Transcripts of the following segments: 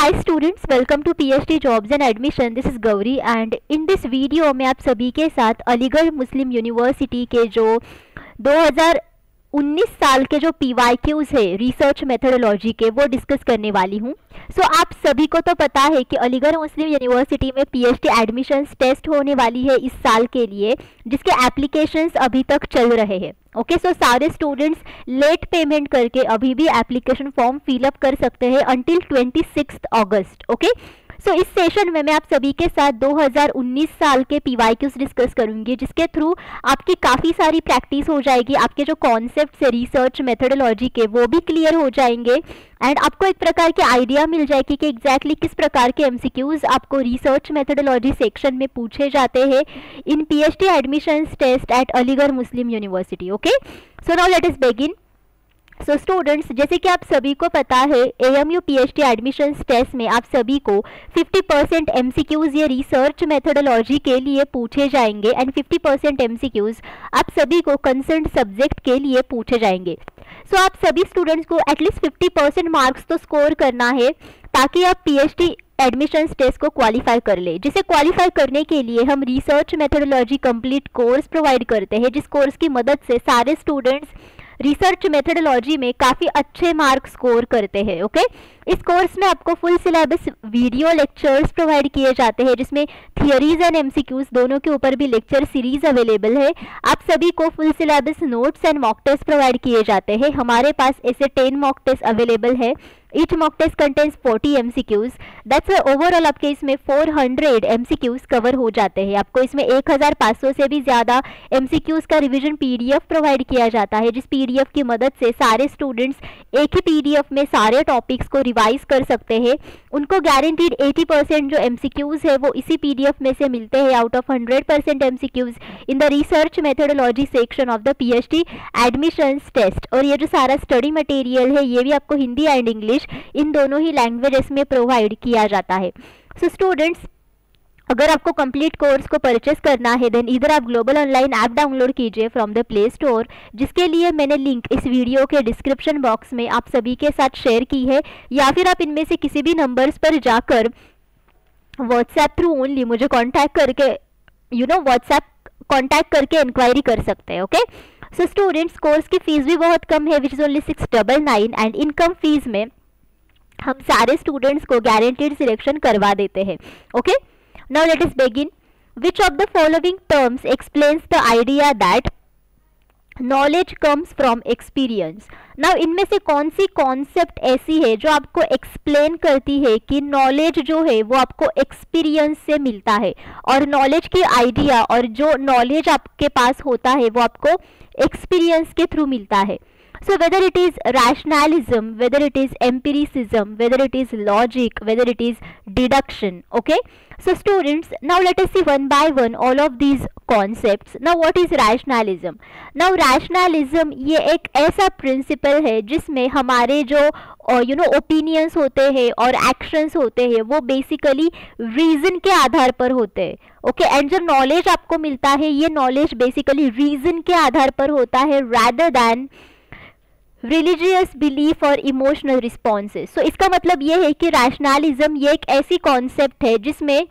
Hi students, welcome to PhD Jobs and Admission. This is Gauri and in this video मैं आप सभी के साथ अलीगढ़ मुस्लिम यूनिवर्सिटी के जो 2019 साल के जो PYQs है रिसर्च मेथोडोलॉजी के वो डिस्कस करने वाली हूँ। सो आप सभी को तो पता है कि अलीगढ़ मुस्लिम यूनिवर्सिटी में PhD एडमिशन्स टेस्ट होने वाली है इस साल के लिए, जिसके एप्लीकेशंस अभी तक चल रहे हैं। ओके, सो सारे स्टूडेंट्स लेट पेमेंट करके अभी भी एप्लीकेशन फॉर्म फिलअप कर सकते हैं अंटिल 26 अगस्त। ओके, सो इस सेशन में मैं आप सभी के साथ 2019 साल के PYQs डिस्कस करूंगी, जिसके थ्रू आपकी काफ़ी सारी प्रैक्टिस हो जाएगी, आपके जो कॉन्सेप्ट्स है रिसर्च मेथोडोलॉजी के वो भी क्लियर हो जाएंगे एंड आपको एक प्रकार की आइडिया मिल जाएगी कि एग्जैक्टली किस प्रकार के MCQs आपको रिसर्च मेथोडोलॉजी सेक्शन में पूछे जाते हैं in PhD admissions test at Aligarh Muslim University. Okay, so now let us begin. So students, जैसे कि आप सभी को पता है AMU PhD एडमिशन्स टेस्ट में आप सभी को 50% MCQs ये रिसर्च मेथोडोलॉजी के लिए पूछे जाएंगे एंड 50% MCQs आप सभी को कंसर्न सब्जेक्ट के लिए पूछे जाएंगे। सो आप सभी स्टूडेंट्स को एटलीस्ट 50% मार्क्स तो स्कोर करना है ताकि आप PhD एडमिशन्स टेस्ट को क्वालिफाई कर ले। जिसे क्वालिफाई करने के लिए हम research methodology complete course provide करते हैं, जिस कोर्स की मदद से सारे स्टूडेंट्स रिसर्च मेथोडोलॉजी में काफ़ी अच्छे मार्क्स स्कोर करते हैं। ओके, इस कोर्स में आपको full syllabus video lectures provide किए जाते हैं, जिसमें थियरीज एंड MCQs दोनों के ऊपर भी लेक्चर सीरीज अवेलेबल है। आप सभी को full syllabus notes and mock test provide किए जाते हैं। हमारे पास ऐसे 10 मॉक टेस्ट अवेलेबल है। Each mock test contains 40 MCQs. That's why overall आपके इसमें 400 MCQs कवर हो जाते हैं। आपको इसमें 1500 से भी ज़्यादा MCQs का रिवीजन PDF प्रोवाइड किया जाता है, जिस PDF की मदद से सारे स्टूडेंट्स एक ही PDF में सारे टॉपिक्स को रिवाइज कर सकते हैं। उनको गारंटीड 80% जो MCQs है वो इसी PDF में से मिलते हैं out of 100% MCQs in the research methodology section of the PhD admissions test. और ये जो सारा स्टडी मटेरियल है ये भी आपको हिंदी एंड इंग्लिश इन दोनों ही लैंग्वेजेस में प्रोवाइड किया जाता है। सो स्टूडेंट्स, अगर आपको कंप्लीट कोर्स को परचेस करना है देन इधर आप ग्लोबल ऑनलाइन ऐप डाउनलोड कीजिए फ्रॉम द प्ले स्टोर, जिसके लिए मैंने लिंक इस वीडियो के डिस्क्रिप्शन बॉक्स में आप सभी के साथ शेयर की है, या फिर आप इनमें से किसी भी नंबर्स पर जाकर व्हाट्सएप थ्रू ओनली मुझे कांटेक्ट करके व्हाट्सएप कांटेक्ट करके इंक्वायरी कर सकते हैं। ओके, सो स्टूडेंट्स, कोर्स की फीस भी बहुत कम है which is only 699 and income fees में हम सारे स्टूडेंट्स को गारंटीड सिलेक्शन करवा देते हैं। Okay, now let us begin. Which of the following terms explains the idea that knowledge comes from experience. Now इनमें से कौन सी कॉन्सेप्ट ऐसी है जो आपको एक्सप्लेन करती है कि नॉलेज जो है वो आपको एक्सपीरियंस से मिलता है, और नॉलेज की आइडिया और जो नॉलेज आपके पास होता है वो आपको एक्सपीरियंस के थ्रू मिलता है। So whether it is rationalism, whether it is empiricism, whether it is logic, whether it is deduction. Okay, so students, now let us see one by one all of these concepts. Now what is rationalism? Now rationalism ये एक ऐसा principal है जिसमें हमारे जो opinions होते हैं और एक्शंस होते हैं वो बेसिकली रीजन के आधार पर होते हैं। ओके, एंड जो नॉलेज आपको मिलता है ये नॉलेज बेसिकली रीजन के आधार पर होता है rather than रिलीजियस बिलीफ और इमोशनल रिस्पॉन्सेस। सो इसका मतलब ये है कि रैशनलिज्म ये एक ऐसी कॉन्सेप्ट है जिसमें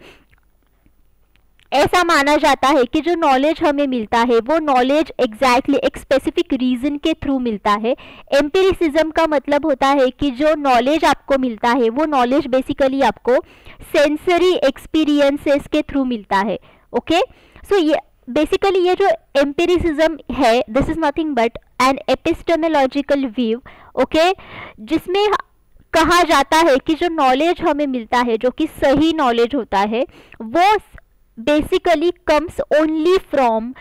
ऐसा माना जाता है कि जो नॉलेज हमें मिलता है वो नॉलेज एग्जैक्टली एक स्पेसिफिक रीजन के थ्रू मिलता है। एम्पिरिसिज्म का मतलब होता है कि जो नॉलेज आपको मिलता है वो नॉलेज बेसिकली आपको सेंसरी एक्सपीरियंसेस के थ्रू मिलता है। ओके, सो ये बेसिकली ये जो एम्पिरिसिज्म है this is nothing but an epistemological view. Okay, जिसमें कहा जाता है कि जो नॉलेज हमें मिलता है जो कि सही नॉलेज होता है वो basically comes only from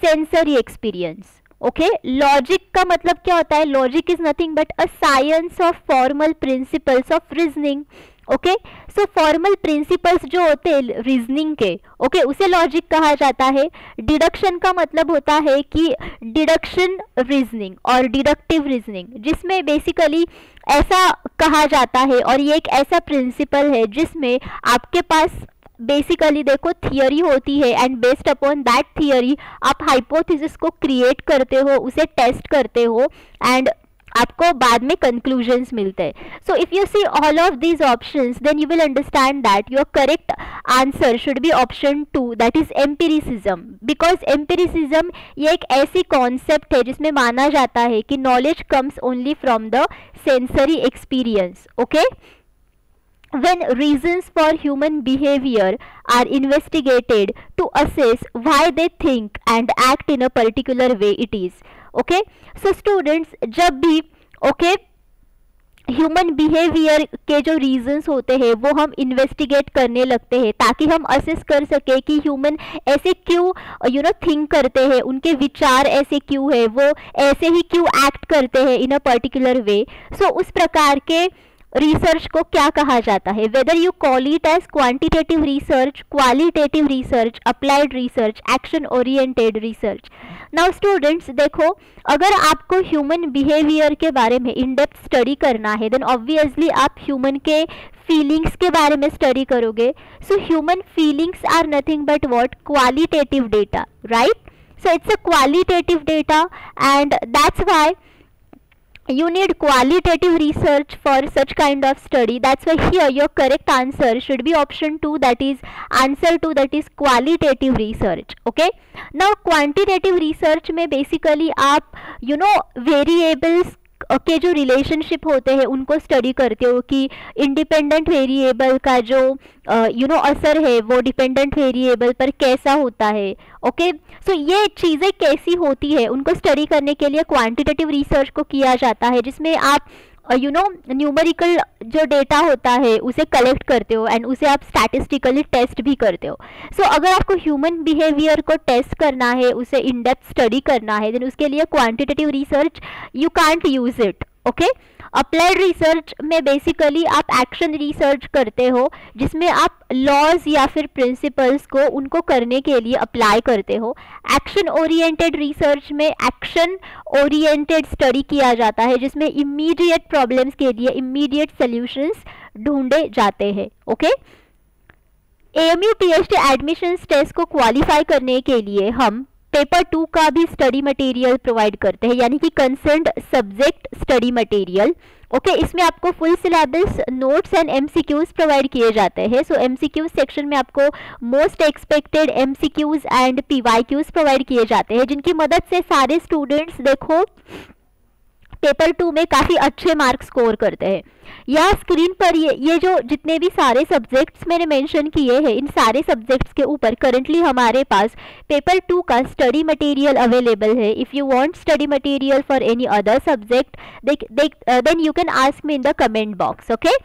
sensory experience. Okay, logic का मतलब क्या होता है? Logic is nothing but a science of formal principles of reasoning. Okay, so formal principles जो होते हैं रीजनिंग के, ओके, उसे लॉजिक कहा जाता है। डिडक्शन का मतलब होता है कि डिडक्शन रीजनिंग और डिडक्टिव रीजनिंग, जिसमें बेसिकली ऐसा कहा जाता है और ये एक ऐसा प्रिंसिपल है जिसमें आपके पास बेसिकली देखो थियरी होती है and based upon that theory आप हाइपोथेसिस को क्रिएट करते हो, उसे टेस्ट करते हो एंड आपको बाद में कंक्लूजन्स मिलते हैं. So if you see all of these options then you will understand that your correct answer should be option 2, that is empiricism. Because empiricism ये एक ऐसी कॉन्सेप्ट है जिसमें माना जाता है कि knowledge comes only from the sensory experience. Okay, when reasons for human behavior are investigated to assess why they think and act in a particular way it is. Okay, so students, जब भी human behaviour के जो reasons होते हैं वो हम investigate करने लगते हैं ताकि हम असेस कर सके कि ह्यूमन ऐसे क्यों थिंक करते हैं, उनके विचार ऐसे क्यों है, वो ऐसे ही क्यों एक्ट करते हैं इन अ पर्टिकुलर वे. सो उस प्रकार के रिसर्च को क्या कहा जाता है, whether you call it as quantitative research, qualitative research, applied research, action oriented research. Now students देखो, अगर आपको ह्यूमन बिहेवियर के बारे में इन डेप्थ स्टडी करना है देन ऑब्वियसली आप ह्यूमन के फीलिंग्स के बारे में स्टडी करोगे. So human feelings are nothing but what, qualitative data, right. So it's a qualitative data and that's why you need qualitative research for such kind of study. That's why here your correct answer should be option 2, that is answer 2, that is qualitative research. Okay, now quantitative research में basically आप variables के जो relationship होते हैं उनको study करते हो कि इंडिपेंडेंट वेरिएबल का जो असर है वो डिपेंडेंट वेरिएबल पर कैसा होता है. ओके, सो ये चीज़ें कैसी होती है उनको स्टडी करने के लिए क्वांटिटेटिव रिसर्च को किया जाता है, जिसमें आप न्यूमेरिकल जो डेटा होता है उसे कलेक्ट करते हो एंड उसे आप स्टैटिस्टिकली टेस्ट भी करते हो. सो अगर आपको ह्यूमन बिहेवियर को टेस्ट करना है, उसे इन डेप्थ स्टडी करना है, देन उसके लिए quantitative research you can't use it. Okay, applied research में बेसिकली आप एक्शन रिसर्च करते हो जिसमें आप लॉज या फिर प्रिंसिपल्स को उनको करने के लिए अप्लाई करते हो. एक्शन ओरिएंटेड रिसर्च में एक्शन ओरिएंटेड स्टडी किया जाता है जिसमें इमीडिएट प्रॉब्लम्स के लिए इमीडिएट सॉल्यूशंस ढूंढे जाते हैं. Okay, AMU PhD admissions test को क्वालिफाई करने के लिए हम पेपर 2 का भी स्टडी मटेरियल प्रोवाइड करते हैं, यानी कि concerned subject study material. Okay, इसमें आपको full syllabus, notes and MCQs provide किए जाते हैं. सो एमसीक्यूज सेक्शन में आपको most expected MCQs and PYQs provide किए जाते हैं, जिनकी मदद से सारे स्टूडेंट्स देखो पेपर 2 में काफ़ी अच्छे मार्क स्कोर करते हैं. यह स्क्रीन पर ये जो जितने भी सारे सब्जेक्ट्स मैंने मेंशन किए हैं, इन सारे सब्जेक्ट्स के ऊपर करंटली हमारे पास पेपर 2 का स्टडी मटेरियल अवेलेबल है. If you want study material for any other subject then you can ask me in the comment box. Okay,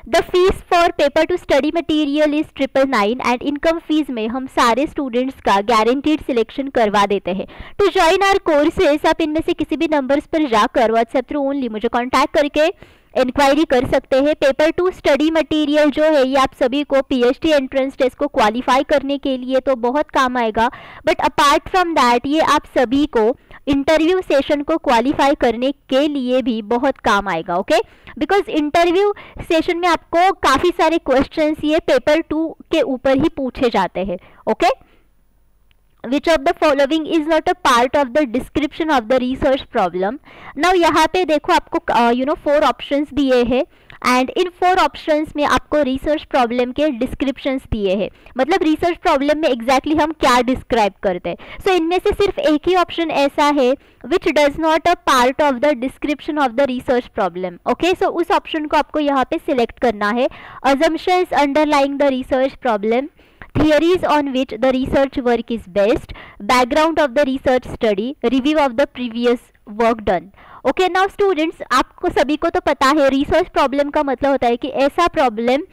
the fees for paper 2 study material is 999 and income fees में हम सारे students का guaranteed selection करवा देते हैं. To join our courses आप इनमें से किसी भी नंबर्स पर जाकर व्हाट्सएप थ्रू ओनली मुझे कॉन्टैक्ट करके इंक्वायरी कर सकते हैं. पेपर 2 स्टडी मटेरियल जो है ये आप सभी को पीएचडी एंट्रेंस टेस्ट को क्वालिफाई करने के लिए तो बहुत काम आएगा, बट अपार्ट फ्रॉम दैट ये आप सभी को इंटरव्यू सेशन को क्वालिफाई करने के लिए भी बहुत काम आएगा. ओके, बिकॉज इंटरव्यू सेशन में आपको काफ़ी सारे क्वेश्चंस ये पेपर 2 के ऊपर ही पूछे जाते हैं. Okay, Which of the following is not a part of the description of the research problem? Now यहाँ पे देखो आपको 4 ऑप्शंस दिए हैं एंड इन 4 ऑप्शंस में आपको रिसर्च प्रॉब्लम के डिस्क्रिप्शंस दिए हैं, मतलब रिसर्च प्रॉब्लम में एग्जैक्टली हम क्या डिस्क्राइब करते हैं. सो इनमें से सिर्फ एक ही ऑप्शन ऐसा है which does not a part of the description of the research problem. Okay, so उस ऑप्शन को आपको यहाँ पे सिलेक्ट करना है. assumptions underlying the research problem, theories on which the research work is based, background of the research study, review of the previous work done. Okay, now students आपको सभी को तो पता है रिसर्च प्रॉब्लम का मतलब होता है कि ऐसा प्रॉब्लम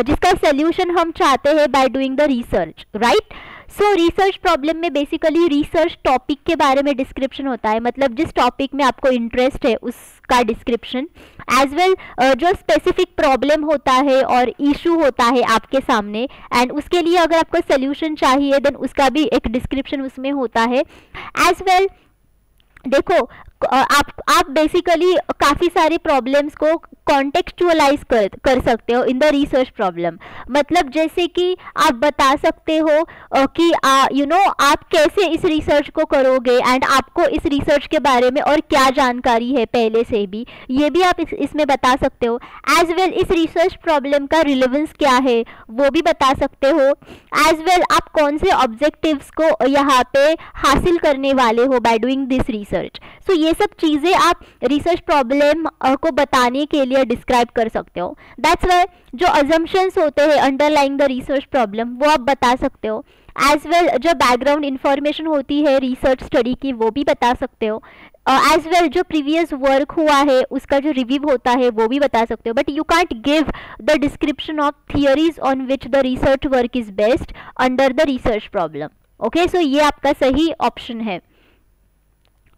जिसका सोल्यूशन हम चाहते हैं by doing the research, right. So research problem में बेसिकली रिसर्च टॉपिक के बारे में डिस्क्रिप्शन होता है, मतलब जिस टॉपिक में आपको इंटरेस्ट है उसका डिस्क्रिप्शन, एज वेल जो स्पेसिफिक प्रॉब्लम होता है और इशू होता है आपके सामने एंड उसके लिए अगर आपको सोल्यूशन चाहिए देन उसका भी एक डिस्क्रिप्शन उसमें होता है. एज वेल देखो आप बेसिकली काफ़ी सारे प्रॉब्लम्स को कॉन्टेक्चुअलाइज कर सकते हो इन द रिसर्च प्रॉब्लम। मतलब जैसे कि आप बता सकते हो कि आप कैसे इस रिसर्च को करोगे एंड आपको इस रिसर्च के बारे में और क्या जानकारी है पहले से भी, ये भी आप इसमें बता सकते हो। एज वेल इस रिसर्च प्रॉब्लम का रिलेवेंस क्या है वो भी बता सकते हो। एज वेल आप कौन से ऑब्जेक्टिव्स को यहाँ पे हासिल करने वाले हो बाय डूइंग दिस रिसर्च। सो ये सब चीज़ें आप रिसर्च प्रॉब्लम को बताने के लिए डिस्क्राइब कर सकते हो। दैट्स वाई जो अजम्पशंस होते हैं अंडरलाइंग द रिसर्च प्रॉब्लम वो आप बता सकते हो। एज वेल जो बैकग्राउंड इंफॉर्मेशन होती है रिसर्च स्टडी की वो भी बता सकते हो। एज वेल जो प्रीवियस वर्क हुआ है उसका जो रिव्यू होता है वो भी बता सकते हो। But you can't give the description of theories on which the research work is based under the research problem. Okay, so ये आपका सही ऑप्शन है।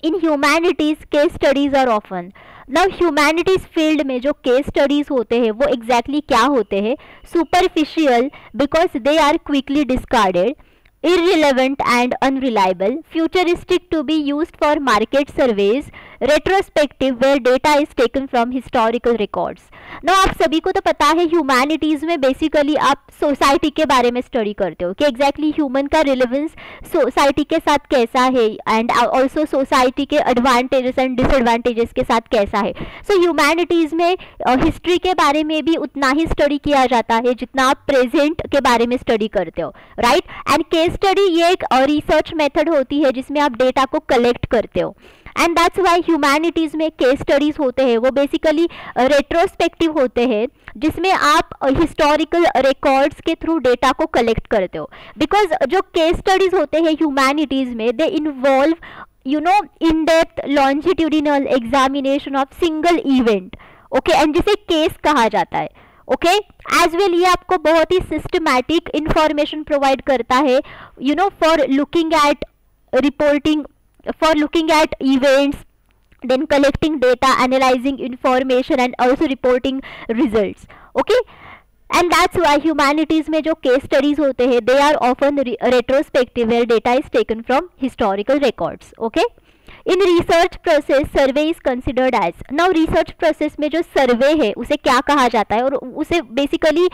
In humanities case studies are often. Now humanities field में जो case studies होते हैं वो exactly क्या होते हैं? Superficial because they are quickly discarded, irrelevant and unreliable, futuristic to be used for market surveys, retrospective where data is taken from historical records। ना आप सभी को तो पता है ह्यूमैनिटीज़ में बेसिकली आप सोसाइटी के बारे में स्टडी करते हो कि एग्जैक्टली ह्यूमन का रिलेवेंस सोसाइटी के साथ कैसा है एंड ऑल्सो सोसाइटी के एडवांटेजेस एंड डिसएडवांटेजेस के साथ कैसा है। सो ह्यूमैनिटीज़ में हिस्ट्री के बारे में भी उतना ही स्टडी किया जाता है जितना आप प्रेजेंट के बारे में स्टडी करते हो, राइट। एंड केस स्टडी ये एक रिसर्च मेथड होती है जिसमें आप डेटा को कलेक्ट करते हो एंड दैट्स वाई ह्यूमैनिटीज में केस स्टडीज होते हैं वो बेसिकली रेट्रोस्पेक्टिव होते हैं जिसमें आप हिस्टोरिकल रिकॉर्ड्स के थ्रू डेटा को कलेक्ट करते हो। बिकॉज जो केस स्टडीज होते हैं ह्यूमैनिटीज में they involve in depth longitudinal examination of single event, okay, and जिसे केस कहा जाता है। ओके, एज वेल ये आपको बहुत ही सिस्टमैटिक इंफॉर्मेशन प्रोवाइड करता है for looking at reporting, for looking at events, then collecting data, analyzing information and also reporting results, okay। and that's why humanities में जो case studies होते हैं they are often retrospective where data is taken from historical records, okay। In research process survey is considered as. Now research process में जो सर्वे है उसे क्या कहा जाता है और उसे बेसिकली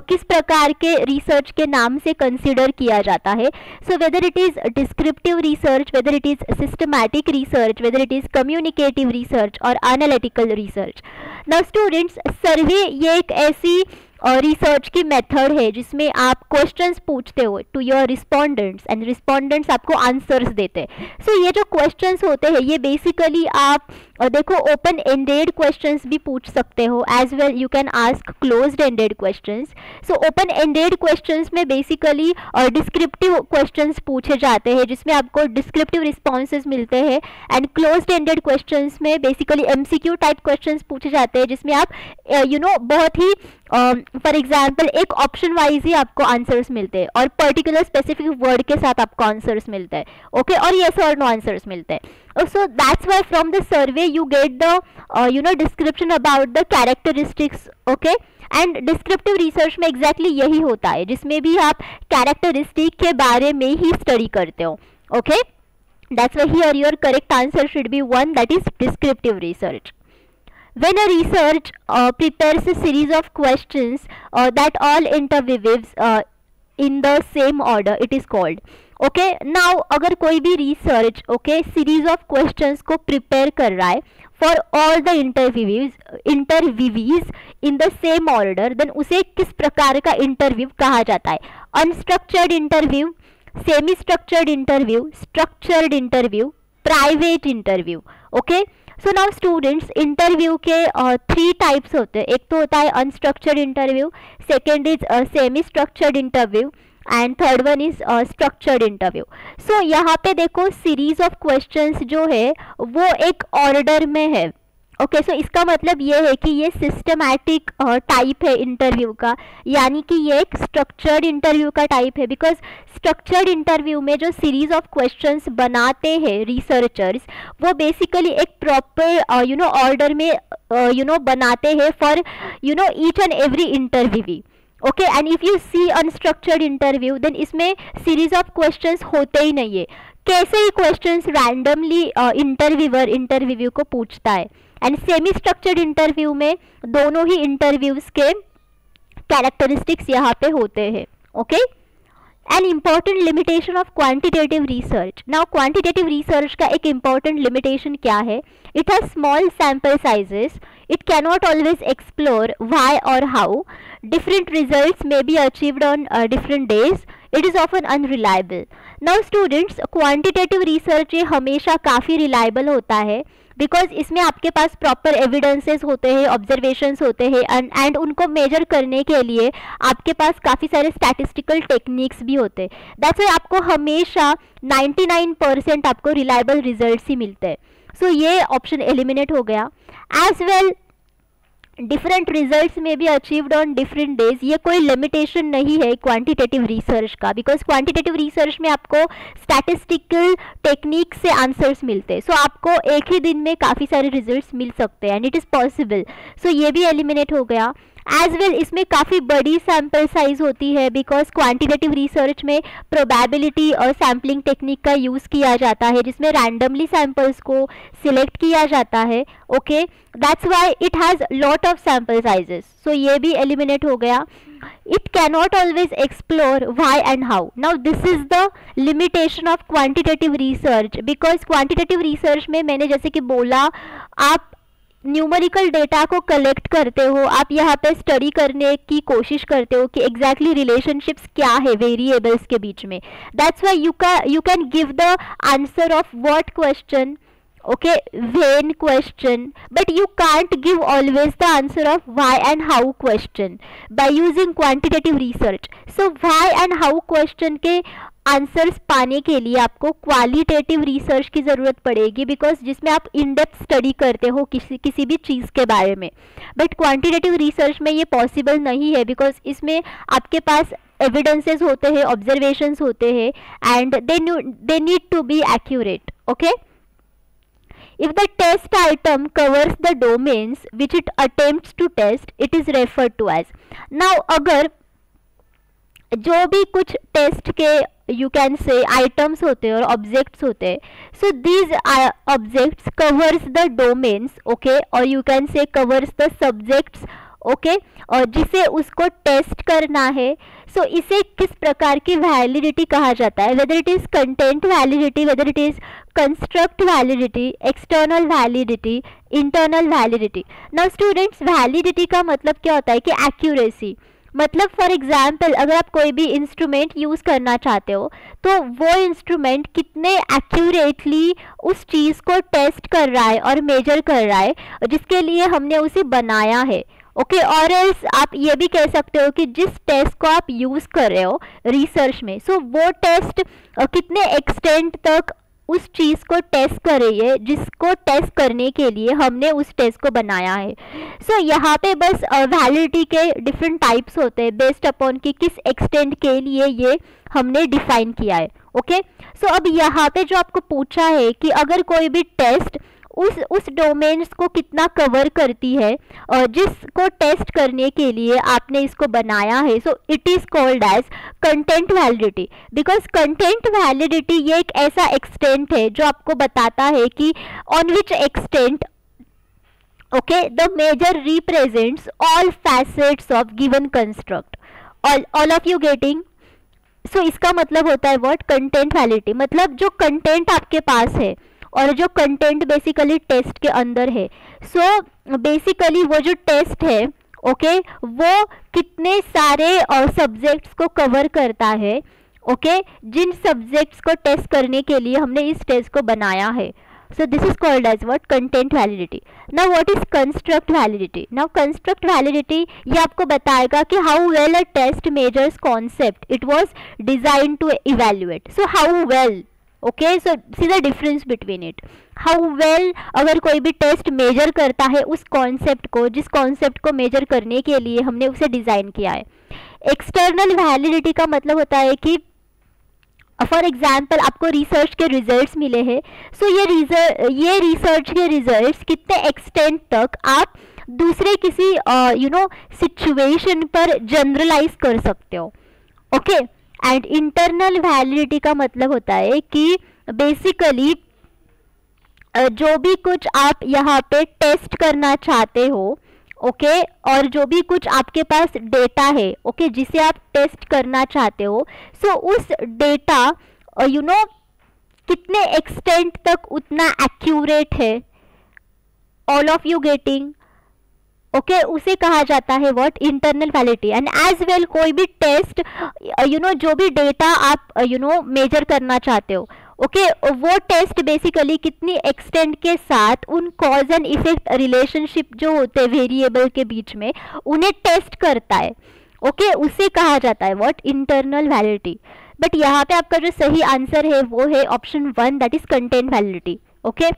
किस प्रकार के रिसर्च के नाम से कंसिडर किया जाता है? So whether it is descriptive research, whether it is systematic research, whether it is communicative research और एनालिटिकल रिसर्च। नाउ स्टूडेंट्स, सर्वे ये एक ऐसी रिसर्च की मेथड है जिसमें आप क्वेश्चंस पूछते हो to your respondents and respondents आपको आंसर्स देते हैं। सो ये जो क्वेश्चंस होते हैं ये बेसिकली आप देखो ओपन एंडेड क्वेश्चंस भी पूछ सकते हो, as well you can ask closed ended questions. So open ended questions में बेसिकली डिस्क्रिप्टिव क्वेश्चंस पूछे जाते हैं जिसमें आपको डिस्क्रिप्टिव रिस्पॉन्सेज मिलते हैं एंड क्लोज्ड एंडेड क्वेश्चंस में बेसिकली एमसीक्यू टाइप क्वेश्चंस पूछे जाते हैं जिसमें आप बहुत ही फॉर एग्जाम्पल एक ऑप्शन वाइज ही आपको आंसर्स मिलते हैं और पर्टिकुलर स्पेसिफिक वर्ड के साथ आपको आंसर्स मिलते हैं, ओके, और यस और नो आंसर्स मिलते हैं। So that's why from the survey you get the description about the characteristics, okay. And descriptive research में एग्जैक्टली यही होता है जिसमें भी आप कैरेक्टरिस्टिक के बारे में ही स्टडी करते हो, okay. That's why here your correct answer should B one, that is descriptive research. When a research prepares a series of questions that all interweaves in the same order, it is called, okay। Now अगर कोई भी research, okay, series of questions को prepare कर रहा है for all the interviewees in the same order, then उसे किस प्रकार का interview कहा जाता है? Unstructured interview, semi-structured interview, structured interview, private interview, okay। So now students, interview के 3 टाइप्स होते हैं। एक तो होता है unstructured interview, second is semi structured interview and third one is structured interview. So यहाँ पे देखो सीरीज ऑफ क्वेश्चंस जो है वो एक ऑर्डर में है, ओके। सो इसका मतलब ये है कि ये सिस्टमैटिक टाइप है इंटरव्यू का, यानी कि ये एक स्ट्रक्चर्ड इंटरव्यू का टाइप है। बिकॉज स्ट्रक्चर्ड इंटरव्यू में जो सीरीज ऑफ क्वेश्चंस बनाते हैं रिसर्चर्स वो बेसिकली एक प्रॉपर ऑर्डर में बनाते हैं for each and every interviewee, okay. And if you see unstructured interview then इसमें सीरीज ऑफ क्वेश्चंस होते ही नहीं है, कैसे ही क्वेश्चंस रैंडमली इंटरव्यूअर इंटरव्यू को पूछता है। एंड सेमी स्ट्रक्चर्ड इंटरव्यू में दोनों ही इंटरव्यूज के कैरेक्टरिस्टिक्स यहाँ पे होते हैं। Okay. An important limitation of quantitative research. Now quantitative research का एक इम्पॉर्टेंट लिमिटेशन क्या है? It has small sample sizes, it cannot always explore why और how, different results may be achieved on different days, it is often unreliable. Now students, quantitative research ये हमेशा काफ़ी reliable होता है बिकॉज इसमें आपके पास प्रॉपर एविडेंसेस होते हैं, ऑब्जर्वेशंस होते हैं एंड उनको मेजर करने के लिए आपके पास काफ़ी सारे स्टैटिस्टिकल टेक्निक्स भी होते हैं। दैट्स व्हाई आपको हमेशा 99% आपको रिलायबल रिजल्ट्स ही मिलते हैं। सो ये ऑप्शन एलिमिनेट हो गया। एज वेल डिफरेंट रिजल्ट्स में भी अचीव्ड ऑन डिफरेंट डेज, ये कोई लिमिटेशन नहीं है क्वांटिटेटिव रिसर्च का, बिकॉज क्वांटिटेटिव रिसर्च में आपको स्टैटिस्टिकल टेक्निक से आंसर्स मिलते हैं। सो आपको एक ही दिन में काफ़ी सारे रिजल्ट्स मिल सकते हैं एंड इट इज़ पॉसिबल। सो ये भी एलिमिनेट हो गया। एज वेल इसमें काफ़ी बड़ी सैम्पल साइज होती है बिकॉज क्वांटिटेटिव रिसर्च में प्रोबेबिलिटी और सैम्पलिंग टेक्निक का यूज़ किया जाता है जिसमें रैंडमली सैम्पल्स को सिलेक्ट किया जाता है। Okay, that's why it has lot of sample sizes. So ये भी एलिमिनेट हो गया। It cannot always explore why and how. Now this is the limitation of quantitative research because quantitative research में मैंने जैसे कि बोला, आप न्यूमेरिकल डेटा को कलेक्ट करते हो, आप यहाँ पे स्टडी करने की कोशिश करते हो कि एग्जैक्टली रिलेशनशिप्स क्या है वेरिएबल्स के बीच में। That's why you can give the answer of what question, okay, when question, but you can't give always the answer of why and how question by using quantitative research. So why and how question के answers पाने के लिए आपको qualitative research की ज़रूरत पड़ेगी because जिसमें आप इन डेप्थ स्टडी करते हो किसी भी चीज़ के बारे में। बट क्वांटिटेटिव रिसर्च में ये पॉसिबल नहीं है बिकॉज इसमें आपके पास एविडेंसेस होते हैं, ऑब्जर्वेशंस होते हैं and they need to be accurate. Okay, if the test item covers the domains which it attempts to test, it is referred to as. Now अगर जो भी कुछ टेस्ट के यू कैन से आइटम्स होते हैं और ऑब्जेक्ट्स होते हैं, so these objects covers the domains, okay, और you can say covers the subjects, okay, और जिसे उसको टेस्ट करना है। सो इसे किस प्रकार की वैलिडिटी कहा जाता है? Whether it is content validity, whether it is construct validity, external validity, internal validity. Now students, validity का मतलब क्या होता है कि एक्यूरेसी। मतलब फॉर एग्जाम्पल अगर आप कोई भी इंस्ट्रूमेंट यूज़ करना चाहते हो तो वो इंस्ट्रूमेंट कितने एक्यूरेटली उस चीज़ को टेस्ट कर रहा है और मेजर कर रहा है जिसके लिए हमने उसे बनाया है। ओके, और एल्स आप ये भी कह सकते हो कि जिस टेस्ट को आप यूज़ कर रहे हो रिसर्च में, सो वो टेस्ट कितने एक्सटेंट तक उस चीज़ को टेस्ट कर रही है जिसको टेस्ट करने के लिए हमने उस टेस्ट को बनाया है। सो यहाँ पे बस वैलिडिटी के डिफरेंट टाइप्स होते हैं बेस्ड अपॉन कि किस एक्सटेंट के लिए ये हमने डिफाइन किया है। ओके, सो अब यहाँ पे जो आपको पूछा है कि अगर कोई भी टेस्ट उस डोमेन्स को कितना कवर करती है और जिसको टेस्ट करने के लिए आपने इसको बनाया है, so it is called as content validity. Because content validity ये एक ऐसा एक्सटेंट है जो आपको बताता है कि on which extent, okay, the measure represents all facets of given construct. All of you getting? So इसका मतलब होता है व्हाट? Content validity. मतलब जो कंटेंट आपके पास है और जो कंटेंट बेसिकली टेस्ट के अंदर है, सो बेसिकली वो जो टेस्ट है, ओके, वो कितने सारे सब्जेक्ट्स को कवर करता है, ओके, जिन सब्जेक्ट्स को टेस्ट करने के लिए हमने इस टेस्ट को बनाया है। So this is called as what? Content validity. Now what is construct validity? Now construct validity ये आपको बताएगा कि how well a test measures concept it was design to evaluate. So how well, okay, so see the difference between it. How well अगर कोई भी test major करता है उस कॉन्सेप्ट को जिस कॉन्सेप्ट को मेजर करने के लिए हमने उसे डिज़ाइन किया है। एक्सटर्नल वैलिडिटी का मतलब होता है कि फॉर एग्जाम्पल आपको रिसर्च के रिजल्ट्स मिले हैं, सो ये रिसर्च के रिजल्ट्स कितने एक्सटेंट तक आप दूसरे किसी सिचुएशन पर जनरलाइज कर सकते हो। ओके, एंड इंटरनल वैलिडिटी का मतलब होता है कि बेसिकली जो भी कुछ आप यहाँ पे टेस्ट करना चाहते हो, ओके, और जो भी कुछ आपके पास डेटा है, ओके, जिसे आप टेस्ट करना चाहते हो, सो उस डेटा कितने एक्सटेंट तक उतना एक्यूरेट है, all of you getting, okay, उसे कहा जाता है what, internal validity. And as well कोई भी टेस्ट जो भी डेटा आप मेजर करना चाहते हो, ओके, वो टेस्ट बेसिकली कितनी एक्सटेंट के साथ उन कॉज एंड इफेक्ट रिलेशनशिप जो होते हैं वेरिएबल के बीच में, उन्हें टेस्ट करता है, ओके, उसे कहा जाता है व्हाट, इंटरनल वैलिडिटी। बट यहाँ पे आपका जो सही आंसर है वो है option 1, that is content validity. Okay,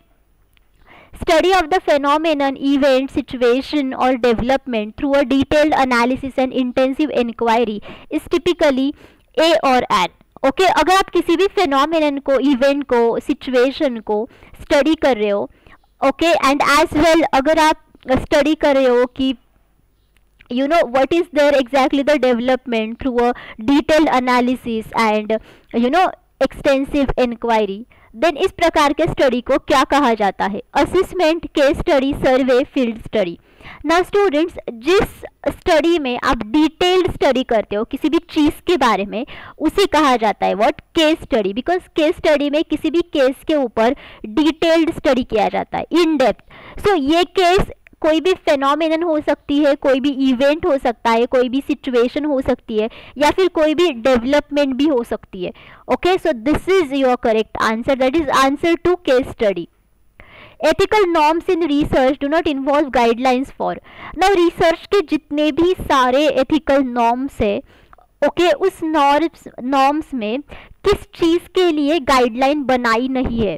study of the phenomenon, event, situation or development through a detailed analysis and intensive inquiry is typically A or N. Okay, अगर आप किसी भी phenomenon को, event को, situation को study कर रहे हो, ओके, एंड एज वेल अगर आप study कर रहे हो कि what is there exactly the development through a detailed analysis and extensive inquiry, then इस प्रकार के स्टडी को क्या कहा जाता है, assessment, case study, survey, field study. ना स्टूडेंट्स, जिस स्टडी में आप डिटेल्ड स्टडी करते हो किसी भी चीज़ के बारे में, उसे कहा जाता है what, case study, because case study में किसी भी केस के ऊपर डिटेल्ड स्टडी किया जाता है, इन डेप्थ। सो ये केस कोई भी फेनोमेनन हो सकती है, कोई भी इवेंट हो सकता है, कोई भी सिचुएशन हो सकती है, या फिर कोई भी डेवलपमेंट भी हो सकती है। Okay, so this is your correct answer, that is answer to case study. Ethical norms in research do not involve guidelines for. Now research के जितने भी सारे एथिकल नॉर्म्स है, ओके, उस नॉर्म्स में किस चीज के लिए गाइडलाइन बनाई नहीं है।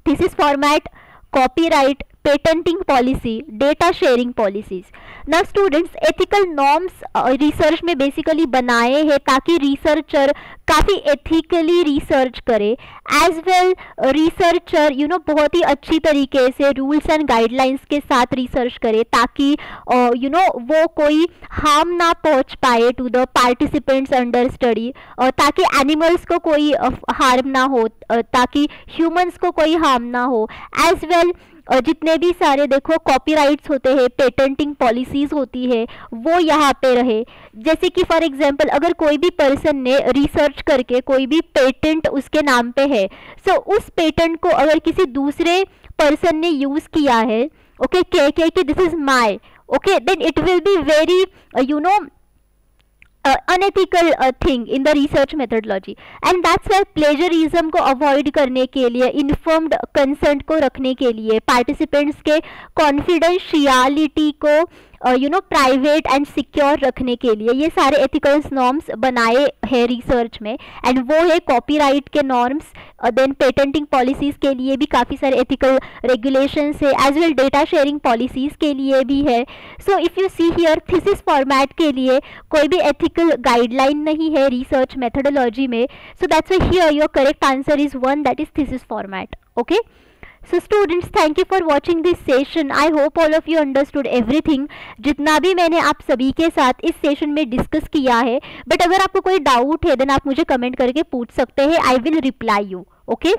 This is format, copyright, patenting policy, data sharing policies. ना स्टूडेंट्स, एथिकल नॉर्म्स रिसर्च में बेसिकली बनाए हैं ताकि रिसर्चर काफ़ी एथिकली रिसर्च करे, एज वेल रिसर्चर बहुत ही अच्छी तरीके से रूल्स एंड गाइडलाइंस के साथ रिसर्च करे, ताकि वो कोई हार्म ना पहुंच पाए to the participants under study, ताकि एनिमल्स को कोई हार्म ना हो, ताकि ह्यूमंस को कोई हार्म ना हो, एज वेल जितने भी सारे देखो कॉपीराइट्स होते हैं, पेटेंटिंग पॉलिसीज होती है, वो यहाँ पे रहे। जैसे कि फॉर एग्जांपल अगर कोई भी पर्सन ने रिसर्च करके कोई भी पेटेंट उसके नाम पे है, सो उस पेटेंट को अगर किसी दूसरे पर्सन ने यूज किया है, ओके, कह के कि this is my, okay, then it will be very unethical thing in the research methodology, and that's why plagiarism को अवॉइड करने के लिए, इन्फॉर्म्ड कंसेंट को रखने के लिए, पार्टिसिपेंट्स के कॉन्फिडेंशियलिटी को प्राइवेट एंड सिक्योर रखने के लिए ये सारे एथिकल नॉर्म्स बनाए हैं रिसर्च में, एंड वो है कॉपीराइट के नॉर्म्स, देन पेटेंटिंग पॉलिसीज के लिए भी काफ़ी सारे एथिकल रेगुलेशंस है, as well data sharing policies के लिए भी है। So if you see here, thesis format के लिए कोई भी एथिकल गाइडलाइन नहीं है रिसर्च मेथडोलॉजी में, so that's why here your correct answer is 1, that is thesis format. Okay, so students, thank you for watching this session. I hope all of you understood everything. जितना भी मैंने आप सभी के साथ इस सेशन में डिस्कस किया है, बट अगर आपको कोई डाउट है देन आप मुझे कमेंट करके पूछ सकते हैं, I will reply you. Okay.